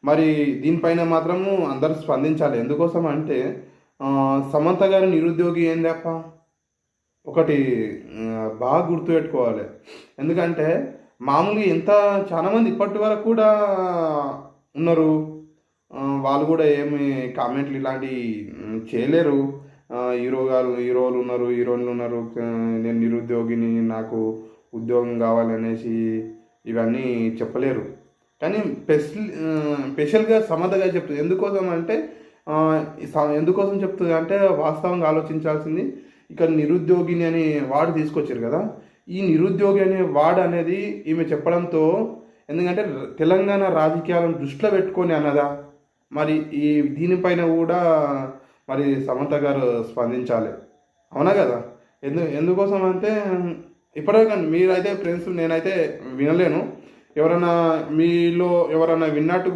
మరి దీనిపైన మాత్రము అందరూ స్పందించాలి. ఎందుకోసం అంటే సమంత గారు నిరుద్యోగి ఏందప్ప ఒకటి బాగా గుర్తుపెట్టుకోవాలి. ఎందుకంటే మామూలుగా చాలామంది ఇప్పటి వరకు కూడా ఉన్నారు. వాళ్ళు కూడా ఏమి కామెంట్లు ఇలాంటివి చేయలేరు. హీరోలు ఉన్నారు, హీరోయిన్లు ఉన్నారు, నేను నిరుద్యోగిని, నాకు ఉద్యోగం కావాలనేసి ఇవన్నీ చెప్పలేరు. కానీ స్పెషల్గా సమంతగా చెప్తుంది. ఎందుకోసం అంటే ఎందుకోసం చెప్తుంది అంటే వాస్తవంగా ఆలోచించాల్సింది. ఇక్కడ నిరుద్యోగిని అని వాడు తీసుకొచ్చారు కదా, ఈ నిరుద్యోగి అనే వాడు అనేది ఈమె చెప్పడంతో, ఎందుకంటే తెలంగాణ రాజకీయాలను దృష్టిలో పెట్టుకొని అన్నదా, మరి ఈ దీనిపైన కూడా మరి సమంత గారు స్పందించాలి. అవునా కదా? ఎందుకోసం అంటే ఇప్పటివరకు మీరైతే ఫ్రెండ్స్, నేనైతే వినలేను. ఎవరైనా మీలో ఎవరైనా విన్నట్టు